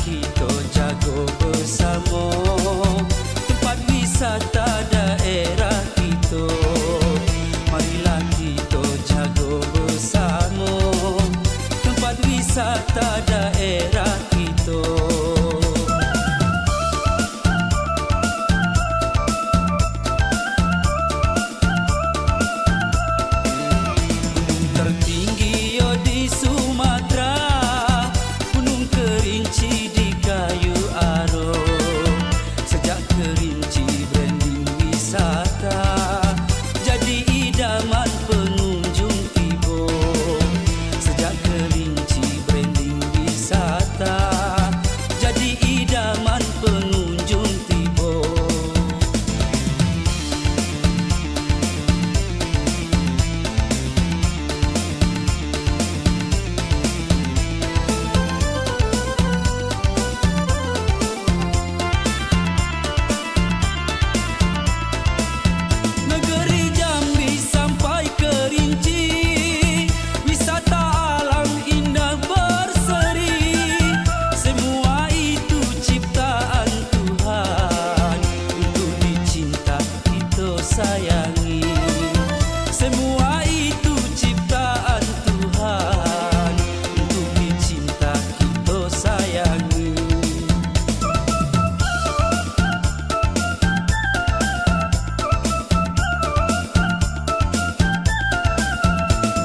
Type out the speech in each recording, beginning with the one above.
kita jago bersama tempat wisata daerah kita. Marilah kita jago bersama tempat wisata daerah kita. Tertinggi yo di Sumatera, Gunung Kerinci di Kayu Aro. Sejak Kerinci branding wisata jadi idaman pengunjung tiba. Sejak Kerinci branding wisata jadi idaman pengunjung tiba. Negeri Jambi sampai Kerinci, wisata alam indah berseri. Semua itu ciptaan Tuhan, untuk dicinta kita sayangi. Semua itu ciptaan Tuhan, untuk dicinta kita sayangi.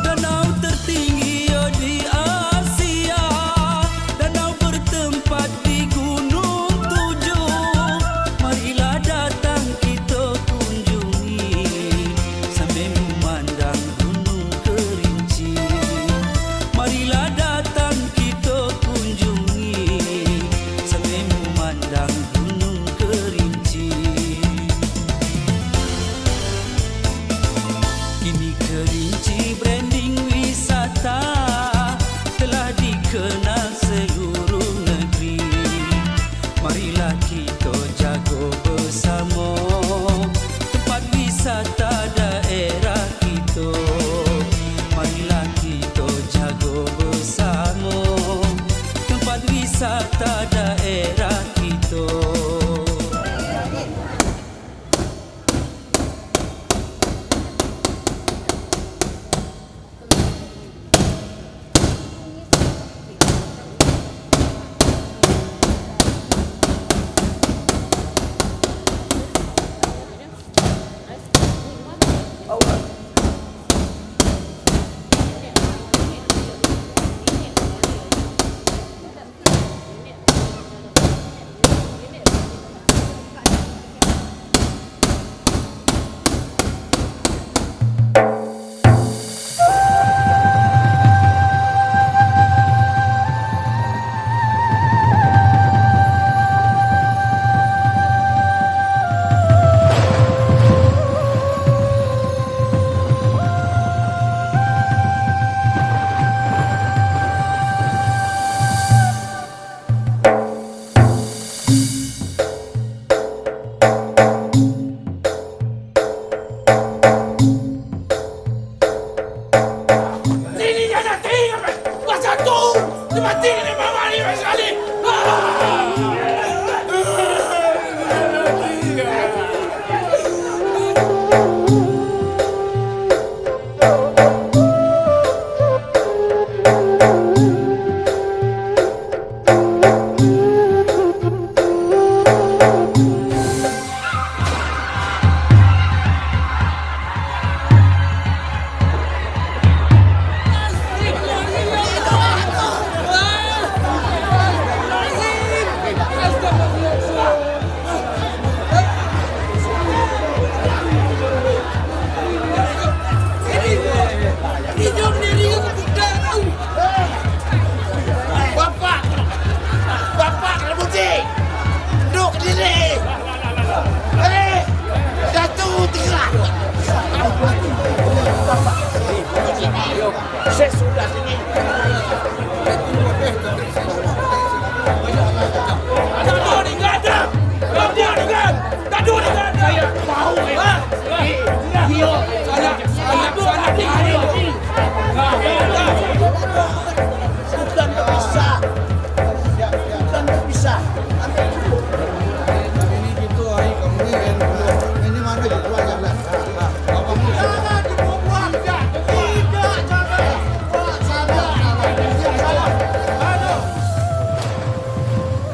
Danau tertinggi yo di Asia, danau bertempat di Gunung Tujuh. Marilah datang kita kunjungi sambil memandang Gunung Kerinci. Marilah datang kita kunjungi sambil memandang Gunung Kerinci. Kini Kerinci branding wisata telah dikenal seluruh negeri. Marilah kita jago bersama tempat wisata daerah kita. Marilah kita jago bersama tempat wisata daerah kita.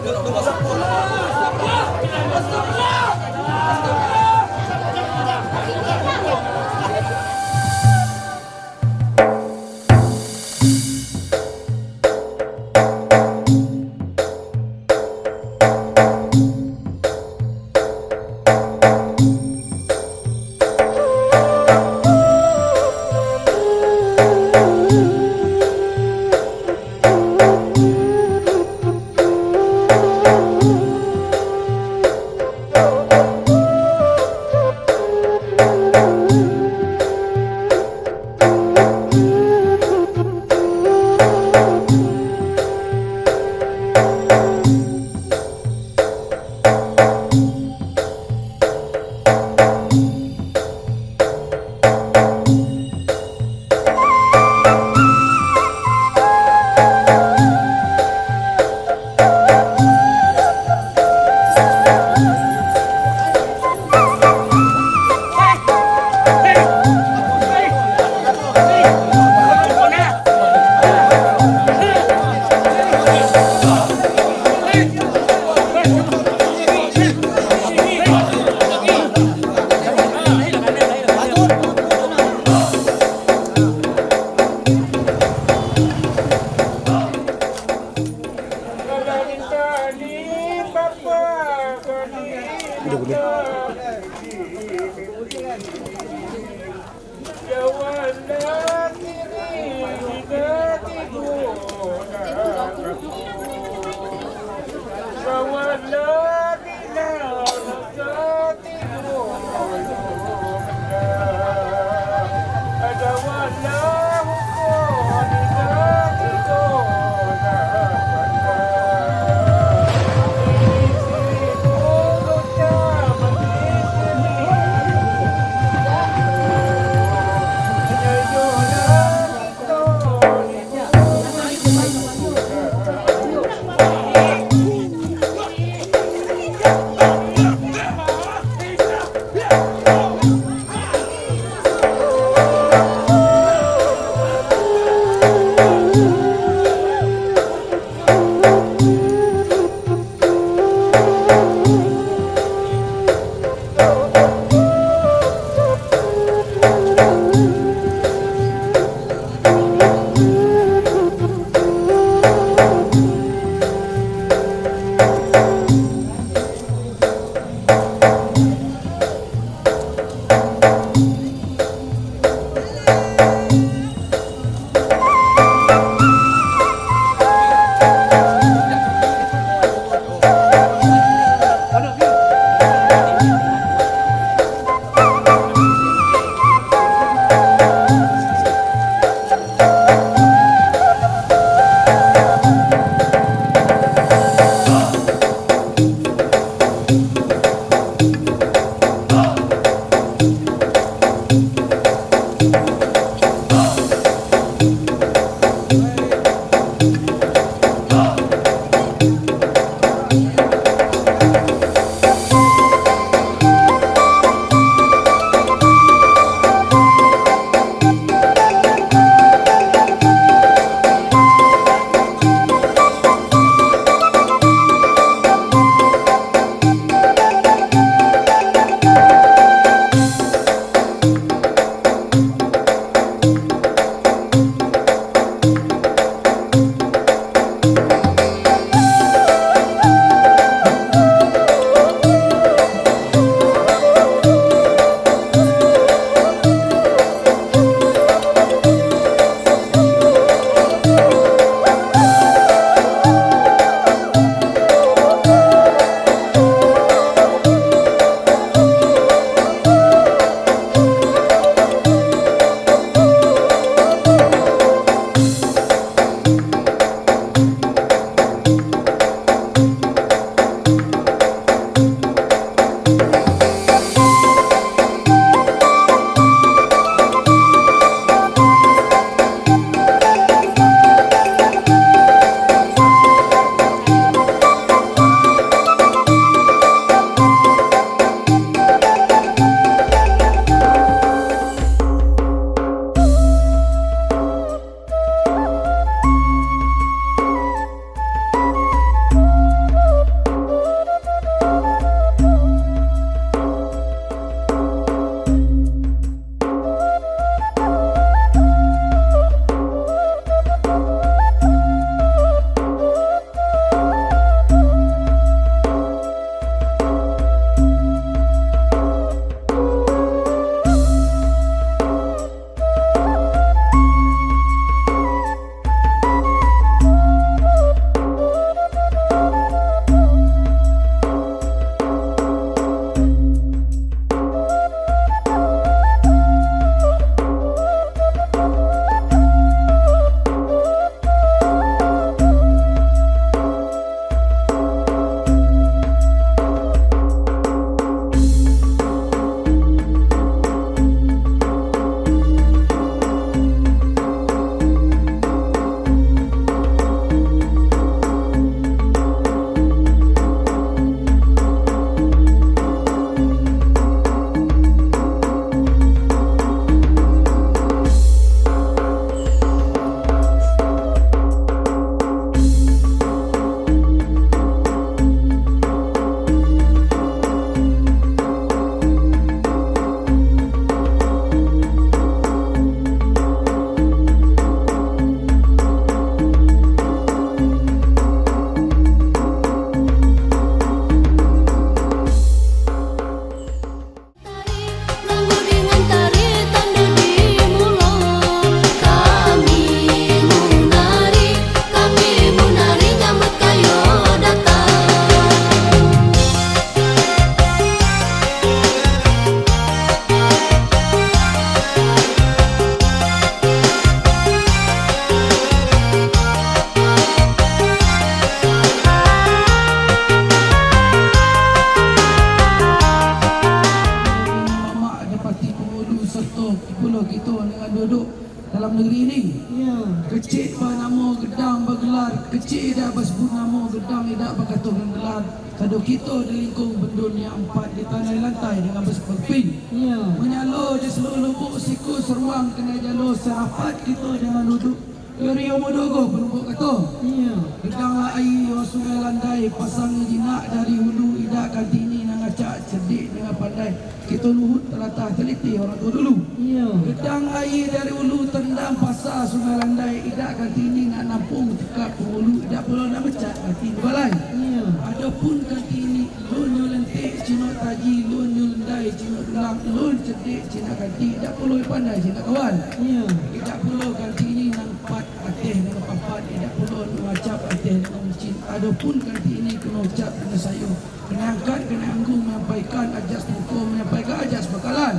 Yo dengan duduk dalam negeri ini. Kecil nama gedang bergelar, kecil dah bersebut nama gedang tidak berkata gelar. Kado kita di lingkung bendun yang 4 di tanah lantai dengan berpin. Menyalur di seluruh lubuk siku seruang kena jalur serapat kita dengan duduk. Rio Modogo penumpuk kata. Gedanglah air yang sungai landai pasang jinak dari hulu idak Kartini nang acak cerdik dengan pandai. Kita luhut telatah teliti orang tua dulu. Gedang air dari hulu tendang pasar sungai landai idak Kartini nak nampung tekap hulu idak perlu nak mecat Kartini balai. Adapun Kartini lun lentik Cina taji lun landai Cina dulang lun cerdik Cina Kartini idak perlu pandai Cina kawan. Idak perlu Kartini nang pat ateh dengan papat tidak perlu mengucap ateh dengan mencin. Adapun Kartini kena ucap kena sayur, kena angkat kena anggung menyampaikan ajas muka menyampaikan ajas bakalan.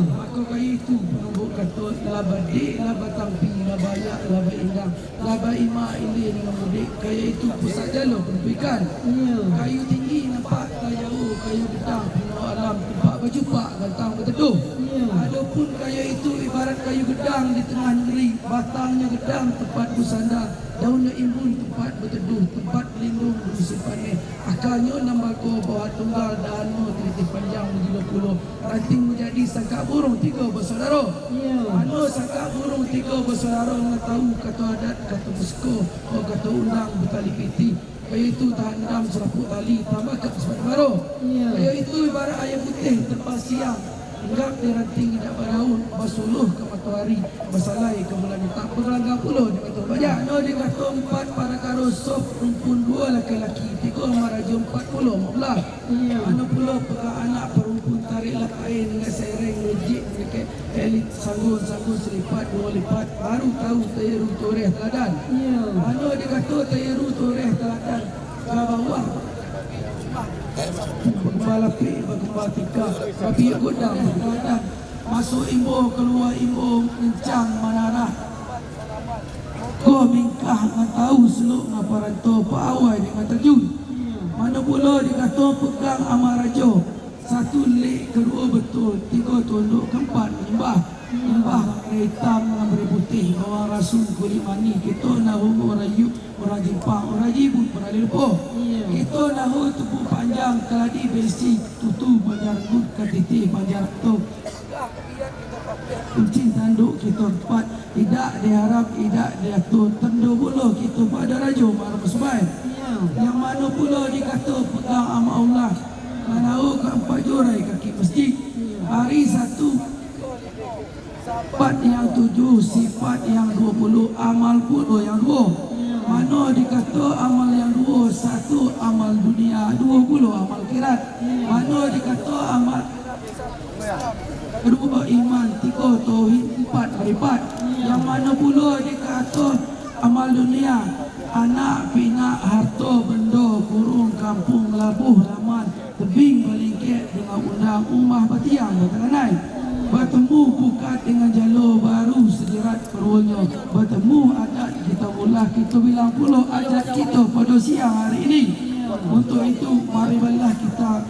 Maka kaya itu penumbuk kata laba dik laba tampi laba yak laba indang laba ima ini dengan mudik. Kaya itu pusat jalur pendidikan. Kayu tinggi nampak kayu kayu gedang penuh alam tempat berjumpa gantang berteduh. Adapun kayu itu ibarat kayu gedang di tengah negeri, batangnya gedang tempat bersandar, daunnya imbun tempat berteduh, tempat berlindung di musim panen. Akarnya nambako bawah tunggal dahannya teliti panjang menjadi puluh. Ranting menjadi sangka burung 3 bersaudara. Ano sangka burung 3 bersaudara mengetahu kata adat, kata besko, kata undang bertali piti. Kaya itu tahan dam seraput tali tambah ke sepat baru. Kaya itu ibarat ayam putih terpas siang. Hinggap di ranting tidak berdaun, bersuluh ke matahari, bersalai ke bulan hitam, bergelanggang puluh di batu banyak. No di kata 4 para karosop, rumpun 2 laki-laki, 3 maraja 40, 15. Ano pula pegang anak perumpun tariklah kain dengan sereng lejik dekat elit sanggun selipat 2 lipat, baru tahu tayaru toreh teladan. Ano di kata tayaru toreh teladan, ke bawah bergembala pi, bergembala tika, tapi godang, godang, masuk imbuh, keluar imbuh, kencang menarah. Kau mingkah dengan tahu seluk ngapa rantau pawai dengan terjun. Mana pula dikata pegang amarajo, 1 lek, 2 betul, 3 tunduk, 4 menyembah. Nyembah hitam dengan putih, bawang rasun, kulit mani. Kita nahu orang Yuk, orang Jepang, orang Jibun, orang Lelupo. Kita nahu tubuh panjang, keladi besi, tutu, panjang rambut, katiti, panjang tok. Kucing tanduk kita 4, tidak diharap, tidak diatur. Tendu pula kita pada raja, marah bersebai. Yang mana pula dikata pegang ama Allah. Nahu ke 4 jurai kaki masjid. Hari 1 sifat yang 7, sifat yang 20, amal pula yang 2. Mana dikata amal yang 2, 1 amal dunia, 20 amal akhirat. Mana dikata amal 2 iman, 3 tauhid, 4 marifat. Yang mana pula dikata amal dunia, anak, pinak, harta, benda, kurung, kampung, labuh, laman, tebing, balingkek dengan undang, umah, batiang, bertanganai. Bertemu buka dengan jalur baru sejerat perwanya. Bertemu adat kita mula, kita bilang pula adat kita pada siang hari ini. Untuk itu marilah kita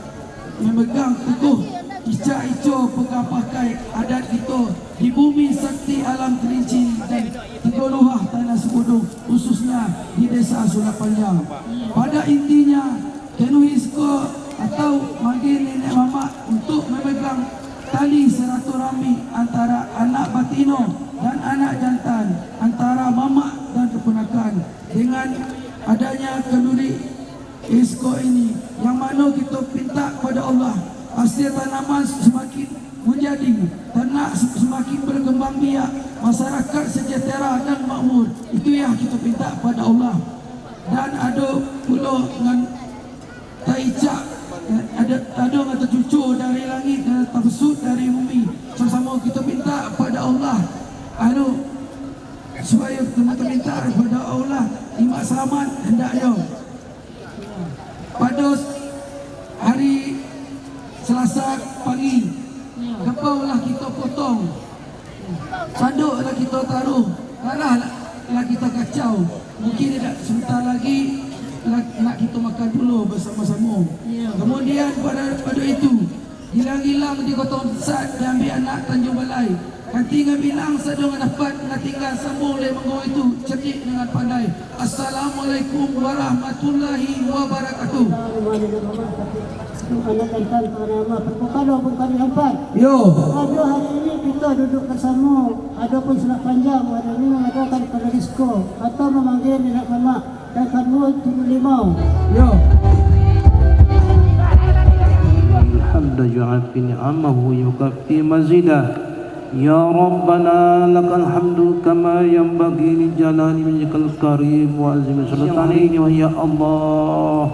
memegang teguh icak ico pegang pakai adat kita di bumi sakti alam Kerinci dan di Luhah tanah Sebudung, khususnya di desa Sungai Panjang. Pada intinya Kenuhisko atau manggil nenek mama untuk memegang tali silaturahmi antara anak batino dan anak jantan, antara mama dan keponakan. Dengan adanya kenduri ISKO ini, yang mana kita pinta kepada Allah hasil tanaman semakin menjadi, ternak semakin berkembang biak, masyarakat sejahtera dan makmur. Itu yang kita pinta kepada Allah. Dan ada pula dengan taicak, ada kata cucu dari langit dan terbesut dari bumi. Sama-sama kita minta kepada Allah supaya kita minta kepada Allah imak selamat hendaknya. Pada hari Selasa pagi, kepaulah kita potong, sanduklah kita taruh, darahlah kita kacau. Mungkin tidak sebentar lagi nak kita makan dulu bersama-sama. Kemudian pada itu hilang-hilang di Kota Besar diambil anak Tanjung Balai. Kan tinggal bilang sa dengan dapat tinggal sambung le menggo itu cerdik dengan pandai. Assalamualaikum warahmatullahi wabarakatuh. Yo. Aduh, hari ini kita duduk bersama. Ada pun selat panjang. Hari ini mengadakan pada disko atau memanggil nenek mama dan kamu 75. Yo. Alhamdulillah fi ni'amahu yukafi mazidah. Ya Rabbana lakal hamdu kama yanbaghi li jalali wajhikal karim wa azimi sultani wa ya Allah,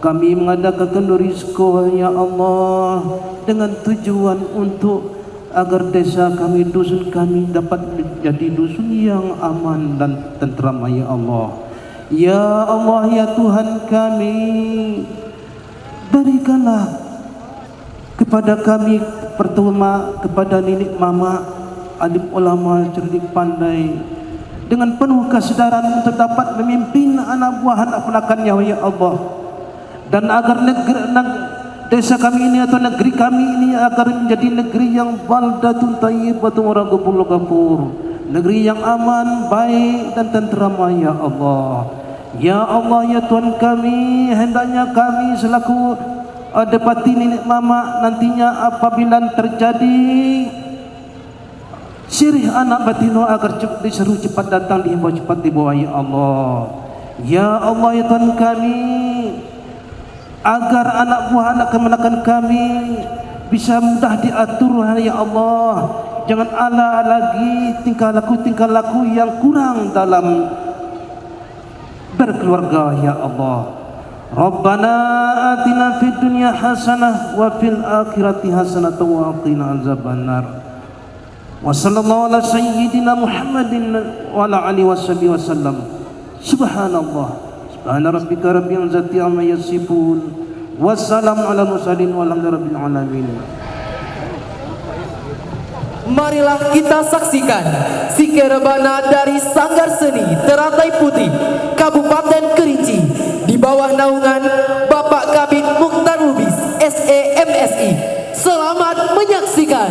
kami mengadakan rizko ya Allah dengan tujuan untuk agar desa kami, dusun kami dapat menjadi dusun yang aman dan tenteram ya Allah. Ya Allah ya Tuhan kami, berikanlah kepada kami pertama, kepada nenek mama alim ulama cerdik pandai dengan penuh kesedaran untuk dapat memimpin anak buah anak ponakannya ya Allah, dan agar desa kami ini atau negeri kami ini agar menjadi negeri yang baldatun thayyibatun wa rabbul ghafur, negeri yang aman, baik dan tenteram ya Allah. Ya Allah ya Tuhan kami, hendaknya kami selaku dapati nenek mama nantinya apabila terjadi sirih anak batino agar disuruh cepat datang, dihimbau cepat dibawa ya Allah. Ya Allah ya Tuhan kami, agar anak buah anak kemenakan kami bisa mudah diatur ya Allah. Jangan ala lagi tingkah laku yang kurang dalam berkeluarga ya Allah. Rabbana atina fid dunya hasanah wa fil akhirati hasanah wa qina azabannar. Wa sallallahu ala sayyidina Muhammadin wa ala alihi washabihi wasallam. Subhanallah. Subhana rabbika rabbil izzati amma yasifun. Wassalamu ala mursalin walhamdulillahi rabbil alamin. Marilah kita saksikan Sikerebana dari Sanggar Seni Teratai Putih Kabupaten Kerinci di bawah naungan Bapak Kabid Mukhtar Lubis SEMSI. Selamat menyaksikan.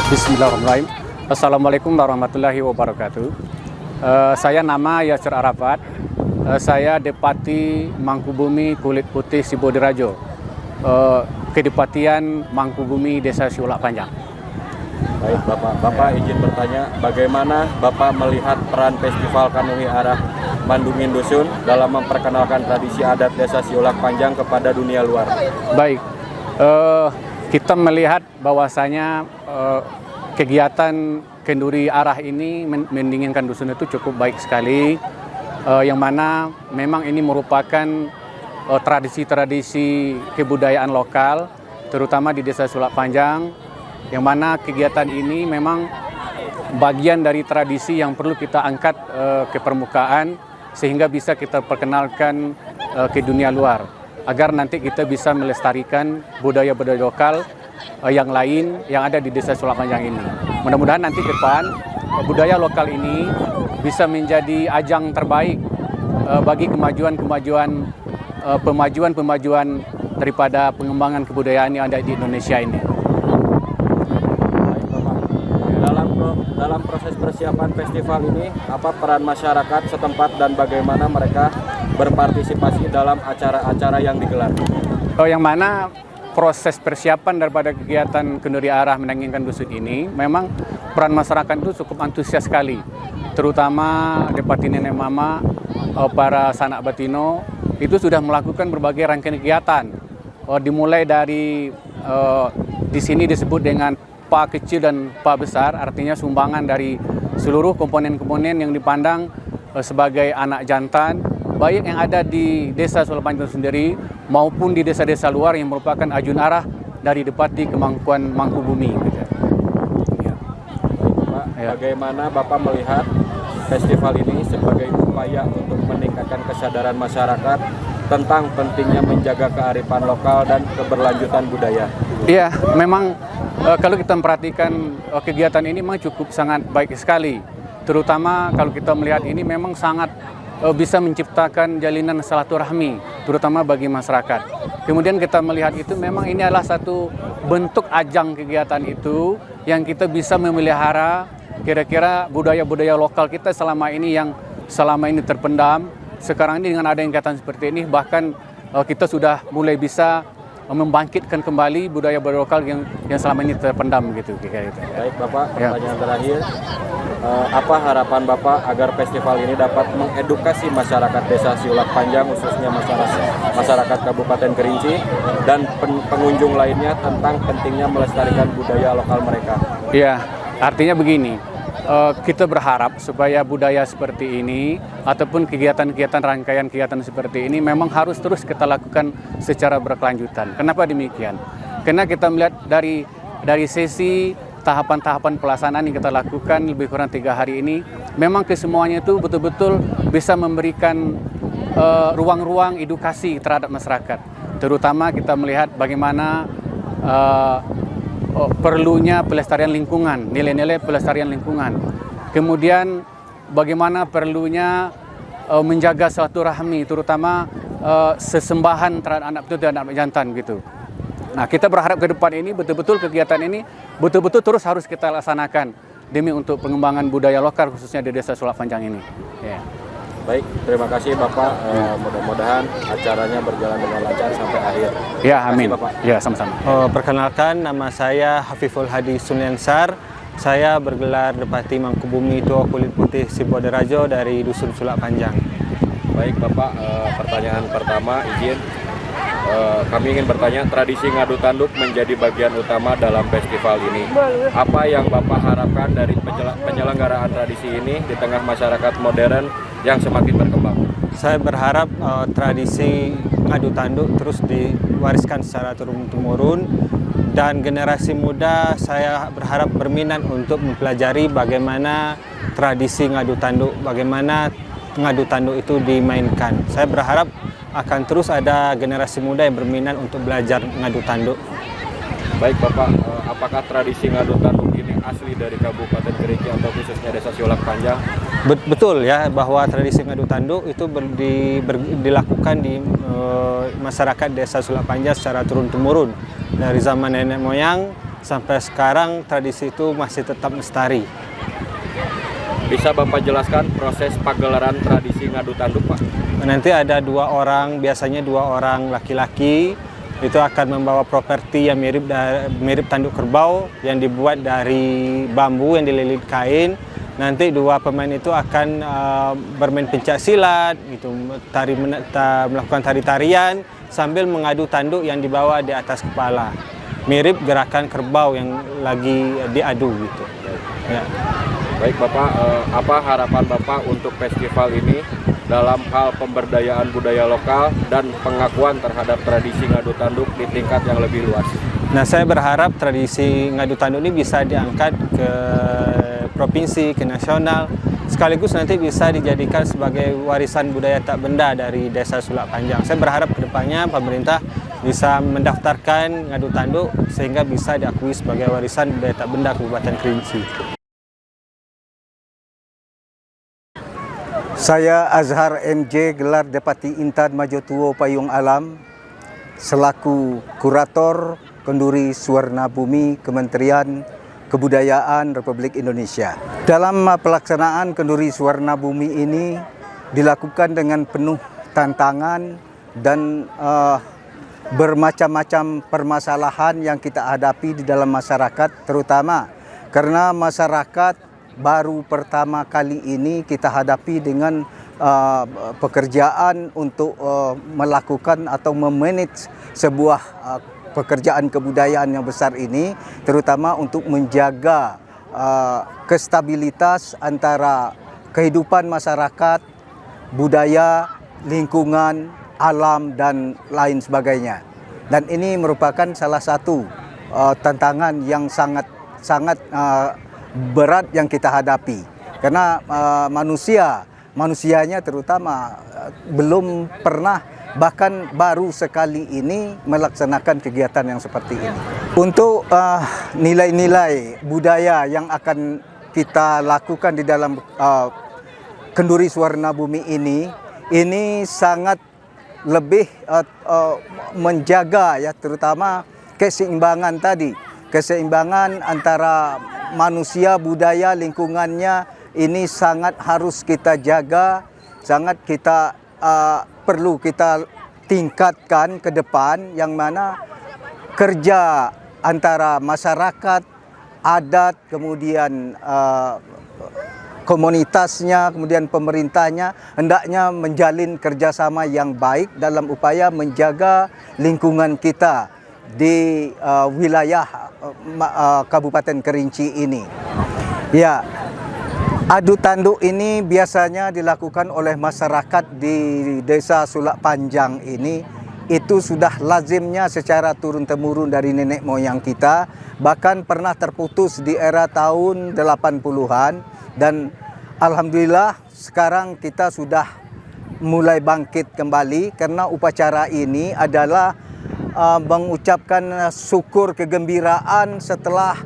Bismillahirrahmanirrahim. Assalamualaikum warahmatullahi wabarakatuh. Saya nama Yasir Arafat. Saya Depati Mangkubumi Kulit Putih Sibodirajo, Kedepatian Mangkubumi Desa Siulak Panjang. Baik Bapak izin bertanya, bagaimana Bapak melihat peran Festival Kanuhi Arah Mandungin Dusun dalam memperkenalkan tradisi adat Desa Siulak Panjang kepada dunia luar? Baik, kita melihat bahwasanya kegiatan Kenduri Arah ini mendinginkan dusun itu cukup baik sekali, yang mana memang ini merupakan tradisi-tradisi kebudayaan lokal, terutama di Desa Siulak Panjang, yang mana kegiatan ini memang bagian dari tradisi yang perlu kita angkat ke permukaan sehingga bisa kita perkenalkan ke dunia luar, agar nanti kita bisa melestarikan budaya-budaya lokal yang lain yang ada di Desa Siulak Panjang ini. Mudah-mudahan nanti ke depan budaya lokal ini bisa menjadi ajang terbaik bagi pemajuan daripada pengembangan kebudayaan yang ada di Indonesia ini. Baik Bapak, dalam proses persiapan festival ini, apa peran masyarakat setempat dan bagaimana mereka berpartisipasi dalam acara-acara yang digelar? Yang mana proses persiapan daripada kegiatan Kenduri Arah Mendinginkan Dusun ini, memang peran masyarakat itu cukup antusias sekali, terutama Depati Nenek Mama, para sanak batino itu sudah melakukan berbagai rangkaian kegiatan, dimulai dari di sini disebut dengan Pa kecil dan Pa besar, artinya sumbangan dari seluruh komponen-komponen yang dipandang sebagai anak jantan, baik yang ada di Desa Siulak Panjang sendiri maupun di desa-desa luar yang merupakan ajun arah dari Depati Kemangkuan Mangkubumi. Gitu. Ya. Pak, bagaimana Bapak melihat festival ini sebagai upaya untuk meningkatkan kesadaran masyarakat tentang pentingnya menjaga kearifan lokal dan keberlanjutan budaya? Iya, memang kalau kita memperhatikan kegiatan ini memang cukup sangat baik sekali, terutama kalau kita melihat ini memang sangat bisa menciptakan jalinan silaturahmi, terutama bagi masyarakat. Kemudian kita melihat itu memang ini adalah satu bentuk ajang kegiatan itu yang kita bisa memelihara kira-kira budaya-budaya lokal kita selama ini yang selama ini terpendam. Sekarang ini dengan ada kegiatan seperti ini, bahkan kita sudah mulai bisa membangkitkan kembali budaya-budaya lokal yang selama ini terpendam gitu. Baik Bapak, pertanyaan terakhir. Apa harapan Bapak agar festival ini dapat mengedukasi masyarakat Desa Siulak Panjang, khususnya masyarakat Kabupaten Kerinci dan pengunjung lainnya tentang pentingnya melestarikan budaya lokal mereka? Iya, artinya begini, kita berharap supaya budaya seperti ini ataupun kegiatan-kegiatan rangkaian kegiatan seperti ini memang harus terus kita lakukan secara berkelanjutan. Kenapa demikian? Karena kita melihat dari sesi tahapan-tahapan pelaksanaan yang kita lakukan lebih kurang 3 hari ini, memang kesemuanya itu betul-betul bisa memberikan ruang-ruang edukasi terhadap masyarakat. Terutama kita melihat bagaimana perlunya pelestarian lingkungan, nilai-nilai pelestarian lingkungan. Kemudian bagaimana perlunya menjaga silaturahmi, terutama sesembahan terhadap anak putu dan anak jantan gitu. Nah, kita berharap ke depan ini betul-betul kegiatan ini betul-betul terus harus kita laksanakan demi untuk pengembangan budaya lokal khususnya di Desa Siulak Panjang ini. Ya. Baik, terima kasih Bapak. Mudah-mudahan acaranya berjalan dengan lancar sampai akhir. Ya, amin. Terima kasih, Bapak. Ya, sama-sama. Perkenalkan, nama saya Hafiful Hadi Sunyensar. Saya bergelar Depati Mangkubumi Tua Kulit Putih Sibodirajo dari Dusun Siulak Panjang. Baik Bapak, pertanyaan pertama izin. Kami ingin bertanya, tradisi ngadu tanduk menjadi bagian utama dalam festival ini. Apa yang Bapak harapkan dari penyelenggaraan tradisi ini di tengah masyarakat modern yang semakin berkembang? Saya berharap tradisi ngadu tanduk terus diwariskan secara turun-temurun, dan generasi muda saya berharap berminat untuk mempelajari bagaimana tradisi ngadu tanduk, bagaimana ngadu tanduk itu dimainkan. Saya berharap akan terus ada generasi muda yang berminat untuk belajar ngadu tanduk. Baik Bapak, apakah tradisi ngadu tanduk ini asli dari Kabupaten Kerinci atau khususnya Desa Siulak Panjang? Betul ya, bahwa tradisi ngadu tanduk itu dilakukan di masyarakat Desa Siulak Panjang secara turun-temurun dari zaman nenek moyang sampai sekarang tradisi itu masih tetap lestari. Bisa Bapak jelaskan proses pagelaran tradisi ngadu tanduk, Pak? Nanti ada 2 orang, biasanya 2 orang laki-laki, itu akan membawa properti yang mirip tanduk kerbau yang dibuat dari bambu yang dililit kain. Nanti 2 pemain itu akan bermain pencak silat, gitu, melakukan tari-tarian sambil mengadu tanduk yang dibawa di atas kepala. Mirip gerakan kerbau yang lagi diadu gitu. Ya. Baik Bapak, apa harapan Bapak untuk festival ini dalam hal pemberdayaan budaya lokal dan pengakuan terhadap tradisi ngadu tanduk di tingkat yang lebih luas? Nah, saya berharap tradisi ngadu tanduk ini bisa diangkat ke provinsi, ke nasional, sekaligus nanti bisa dijadikan sebagai warisan budaya tak benda dari Desa Sulak Panjang. Saya berharap kedepannya pemerintah bisa mendaftarkan ngadu tanduk sehingga bisa diakui sebagai warisan budaya tak benda Kabupaten Kerinci. Saya Azhar MJ, gelar Depati Intan Majotuo Payung Alam, selaku Kurator Kenduri Suwarna Bumi Kementerian Kebudayaan Republik Indonesia. Dalam pelaksanaan Kenduri Suwarna Bumi ini dilakukan dengan penuh tantangan dan bermacam-macam permasalahan yang kita hadapi di dalam masyarakat, terutama karena masyarakat baru pertama kali ini kita hadapi dengan pekerjaan untuk melakukan atau memanage sebuah pekerjaan kebudayaan yang besar ini, terutama untuk menjaga kestabilitas antara kehidupan masyarakat, budaya, lingkungan, alam, dan lain sebagainya. Dan ini merupakan salah satu tantangan yang sangat berat yang kita hadapi, karena manusianya terutama belum pernah, bahkan baru sekali ini melaksanakan kegiatan yang seperti ini. Untuk nilai-nilai budaya yang akan kita lakukan di dalam Kenduri Suwarna Bumi ini sangat lebih menjaga ya, terutama keseimbangan tadi, keseimbangan antara manusia, budaya, lingkungannya ini sangat harus kita jaga, sangat kita perlu kita tingkatkan ke depan, yang mana kerja antara masyarakat, adat, kemudian komunitasnya, kemudian pemerintahnya hendaknya menjalin kerjasama yang baik dalam upaya menjaga lingkungan kita di wilayah Kabupaten Kerinci ini. Ya, adu tanduk ini biasanya dilakukan oleh masyarakat di Desa Sulak Panjang ini. Itu sudah lazimnya secara turun-temurun dari nenek moyang kita, bahkan pernah terputus di era tahun 80-an, dan alhamdulillah sekarang kita sudah mulai bangkit kembali, karena upacara ini adalah mengucapkan syukur kegembiraan setelah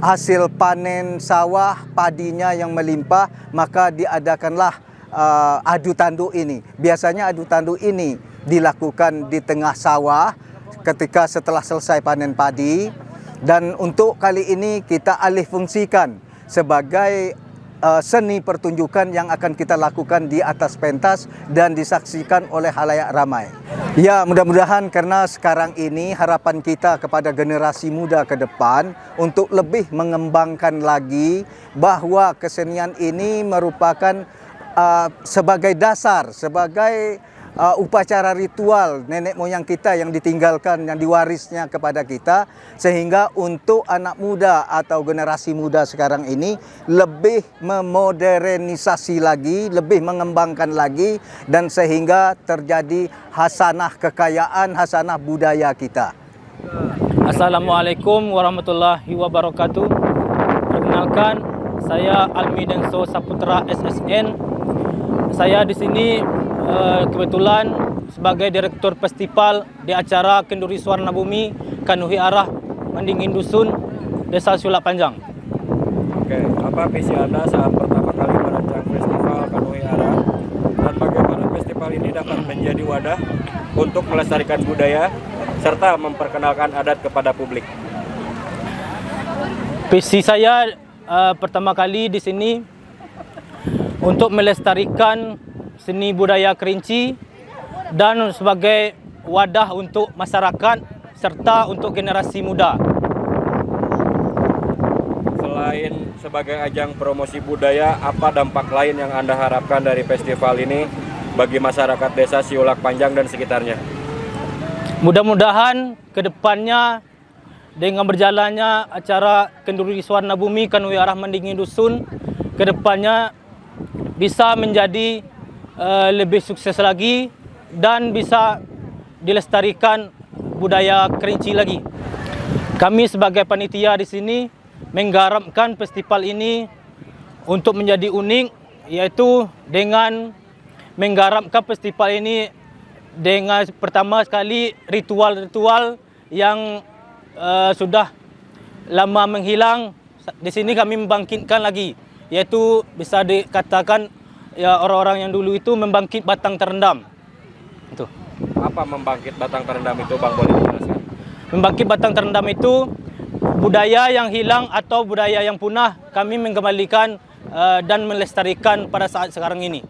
hasil panen sawah padinya yang melimpah, maka diadakanlah adu tanduk ini. Biasanya adu tanduk ini dilakukan di tengah sawah ketika setelah selesai panen padi, dan untuk kali ini kita alih fungsikan sebagai seni pertunjukan yang akan kita lakukan di atas pentas dan disaksikan oleh halayak ramai. Ya, mudah-mudahan karena sekarang ini harapan kita kepada generasi muda ke depan untuk lebih mengembangkan lagi bahwa kesenian ini merupakan sebagai dasar, sebagai upacara ritual nenek moyang kita yang ditinggalkan, yang diwarisnya kepada kita, sehingga untuk anak muda atau generasi muda sekarang ini lebih memodernisasi lagi, lebih mengembangkan lagi, dan sehingga terjadi hasanah kekayaan, hasanah budaya kita. Assalamualaikum warahmatullahi wabarakatuh. Perkenalkan, saya Almi Denso Saputra SSN. Saya di sini kebetulan sebagai direktur festival di acara Kenduri Suwarna Bumi Kanuhi Arah Mandingin Dusun Desa Sulak Panjang. Oke, apa visi Anda saat pertama kali merancang festival Kanuhi Arah, dan bagaimana festival ini dapat menjadi wadah untuk melestarikan budaya serta memperkenalkan adat kepada publik? Visi saya pertama kali di sini untuk melestarikan seni budaya Kerinci dan sebagai wadah untuk masyarakat serta untuk generasi muda. Selain sebagai ajang promosi budaya, apa dampak lain yang Anda harapkan dari festival ini bagi masyarakat Desa Siulak Panjang dan sekitarnya? Mudah-mudahan ke depannya dengan berjalannya acara Kenduri Suwarna Bumi Kanui Arah Mendingin Dusun, ke depannya bisa menjadi lebih sukses lagi dan bisa dilestarikan budaya Kerinci lagi. Kami sebagai panitia di sini menggarapkan festival ini untuk menjadi unik, yaitu dengan menggarapkan festival ini dengan pertama sekali ritual-ritual yang sudah lama menghilang. Di sini kami membangkitkan lagi, yaitu bisa dikatakan ya orang-orang yang dulu itu membangkit batang terendam. Itu. Apa membangkit batang terendam itu, Bang, boleh dijelaskan? Membangkit batang terendam itu budaya yang hilang atau budaya yang punah, kami mengembalikan dan melestarikan pada saat sekarang ini.